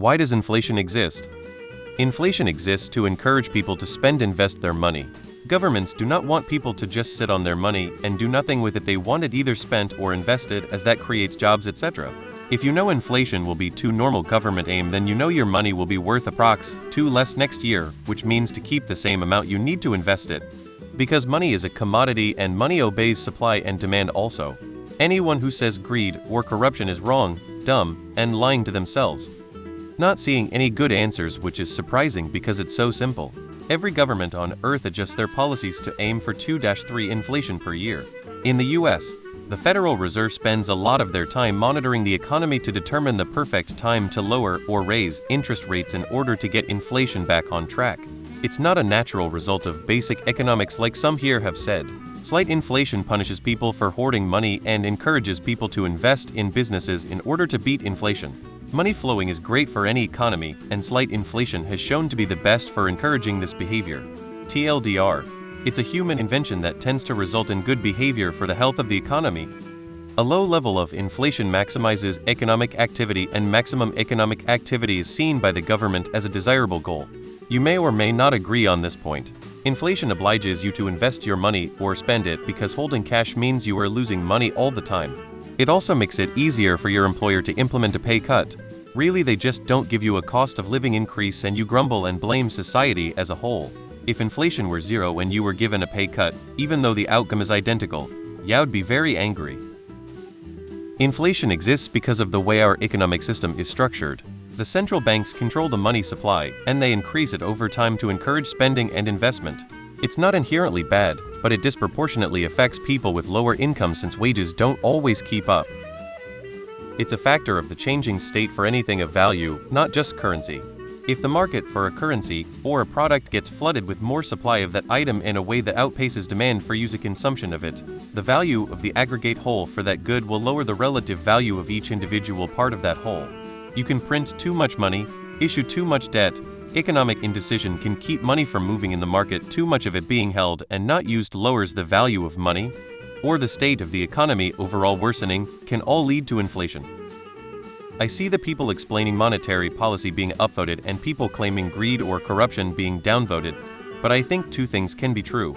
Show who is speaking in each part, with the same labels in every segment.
Speaker 1: Why does inflation exist? Inflation exists to encourage people to spend and invest their money. Governments do not want people to just sit on their money and do nothing with it. They want it either spent or invested, as that creates jobs, etc. If you know inflation will be 2 normal government aim, then you know your money will be worth approx. 2 less next year, which means to keep the same amount you need to invest it. Because money is a commodity and money obeys supply and demand also. Anyone who says greed or corruption is wrong, dumb, and lying to themselves. Not seeing any good answers, which is surprising because it's so simple. Every government on earth adjusts their policies to aim for 2-3 inflation per year. In the US, the Federal Reserve spends a lot of their time monitoring the economy to determine the perfect time to lower or raise interest rates in order to get inflation back on track. It's not a natural result of basic economics like some here have said. Slight inflation punishes people for hoarding money and encourages people to invest in businesses in order to beat inflation. Money flowing is great for any economy, and slight inflation has shown to be the best for encouraging this behavior. TLDR. It's a human invention that tends to result in good behavior for the health of the economy. A low level of inflation maximizes economic activity, and maximum economic activity is seen by the government as a desirable goal. You may or may not agree on this point. Inflation obliges you to invest your money or spend it because holding cash means you are losing money all the time. It also makes it easier for your employer to implement a pay cut. Really, they just don't give you a cost of living increase and you grumble and blame society as a whole. If inflation were 0 and you were given a pay cut, even though the outcome is identical, you'd be very angry. Inflation exists because of the way our economic system is structured. The central banks control the money supply, and they increase it over time to encourage spending and investment. It's not inherently bad, but it disproportionately affects people with lower incomes since wages don't always keep up. It's a factor of the changing state for anything of value, not just currency. If the market for a currency or a product gets flooded with more supply of that item in a way that outpaces demand for user consumption of it, the value of the aggregate whole for that good will lower the relative value of each individual part of that whole. You can print too much money, issue too much debt. Economic indecision can keep money from moving in the market. Too much of it being held and not used lowers the value of money, or the state of the economy overall worsening, can all lead to inflation. I see the people explaining monetary policy being upvoted and people claiming greed or corruption being downvoted, but I think 2 things can be true.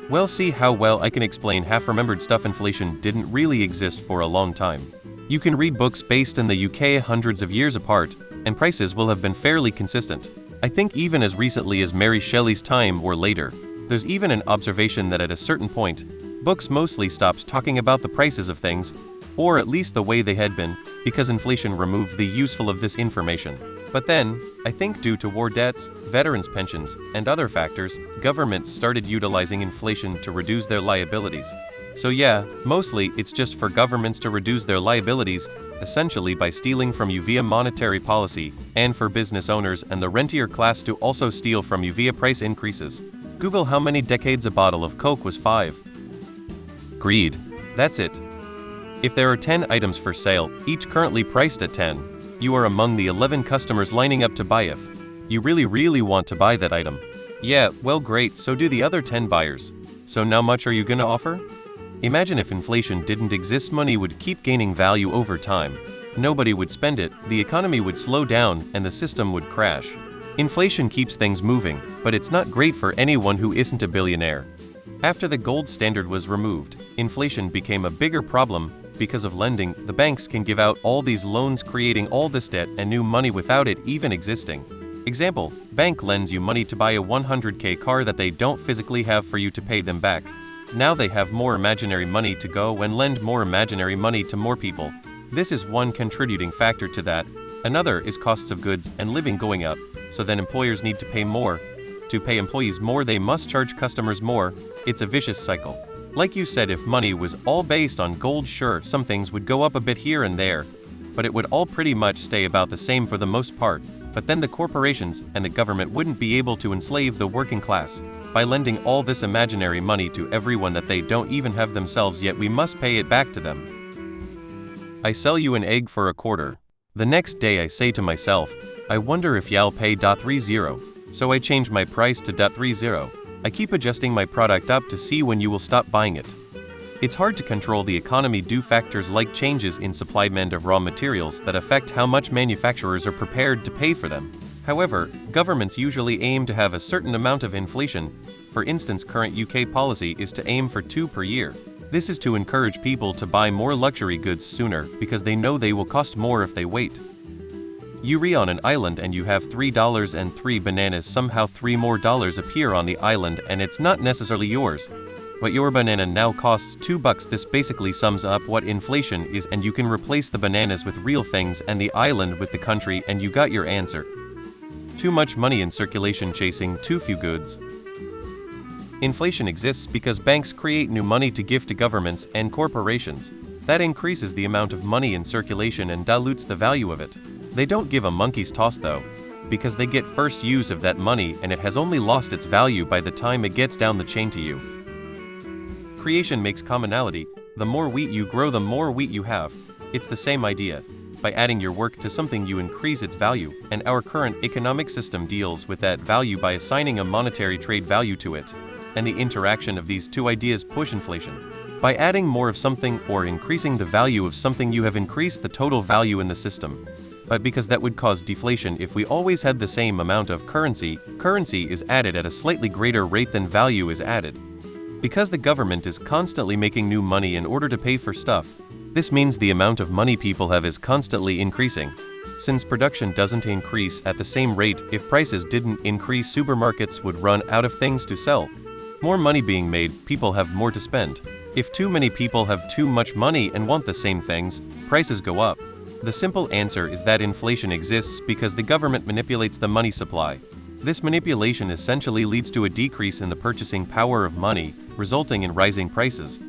Speaker 1: Well, see how well I can explain half-remembered stuff. Inflation didn't really exist for a long time. You can read books based in the UK hundreds of years apart, and prices will have been fairly consistent. I think even as recently as Mary Shelley's time or later. There's even an observation that at a certain point, books mostly stopped talking about the prices of things, or at least the way they had been, because inflation removed the useful of this information. But then, I think due to war debts, veterans' pensions, and other factors, governments started utilizing inflation to reduce their liabilities. So yeah, mostly it's just for governments to reduce their liabilities, essentially by stealing from you via monetary policy, and for business owners and the rentier class to also steal from you via price increases. Google how many decades a bottle of Coke was 5. Greed. That's it. If there are 10 items for sale, each currently priced at 10, you are among the 11 customers lining up to buy if you really want to buy that item. Yeah, well great, so do the other 10 buyers. So how much are you gonna offer? Imagine if inflation didn't exist, money would keep gaining value over time. Nobody would spend it, the economy would slow down, and the system would crash. Inflation keeps things moving, but it's not great for anyone who isn't a billionaire. After the gold standard was removed, inflation became a bigger problem. Because of lending, the banks can give out all these loans, creating all this debt and new money without it even existing. Example, bank lends you money to buy a 100k car that they don't physically have for you to pay them back. Now they have more imaginary money to go and lend more imaginary money to more people. This is one contributing factor to that. Another is costs of goods and living going up, so then employers need to pay more. To pay employees more, they must charge customers more. It's a vicious cycle. Like you said, if money was all based on gold, sure, some things would go up a bit here and there, but it would all pretty much stay about the same for the most part. But then the corporations and the government wouldn't be able to enslave the working class by lending all this imaginary money to everyone that they don't even have themselves, yet we must pay it back to them. I sell you an egg for $0.25. The next day I say to myself, I wonder if y'all pay $.30. So I change my price to $.30. I keep adjusting my product up to see when you will stop buying it. It's hard to control the economy due to factors like changes in supply and demand of raw materials that affect how much manufacturers are prepared to pay for them. However, governments usually aim to have a certain amount of inflation. For instance, current UK policy is to aim for 2 per year. This is to encourage people to buy more luxury goods sooner because they know they will cost more if they wait. You're on an island and you have $3 and 3 bananas. Somehow $3 more appear on the island and it's not necessarily yours. But your banana now costs $2. This basically sums up what inflation is, and you can replace the bananas with real things and the island with the country, and you got your answer. Too much money in circulation chasing too few goods. Inflation exists because banks create new money to give to governments and corporations. That increases the amount of money in circulation and dilutes the value of it. They don't give a monkey's toss though, because they get first use of that money and it has only lost its value by the time it gets down the chain to you. Creation makes commonality. The more wheat you grow, the more wheat you have. It's the same idea. By adding your work to something, you increase its value, and our current economic system deals with that value by assigning a monetary trade value to it. And the interaction of these two ideas push inflation. By adding more of something or increasing the value of something, you have increased the total value in the system. But because that would cause deflation if we always had the same amount of currency, currency is added at a slightly greater rate than value is added. Because the government is constantly making new money in order to pay for stuff, this means the amount of money people have is constantly increasing. Since production doesn't increase at the same rate, if prices didn't increase, supermarkets would run out of things to sell. More money being made, people have more to spend. If too many people have too much money and want the same things, prices go up. The simple answer is that inflation exists because the government manipulates the money supply. This manipulation essentially leads to a decrease in the purchasing power of money, resulting in rising prices.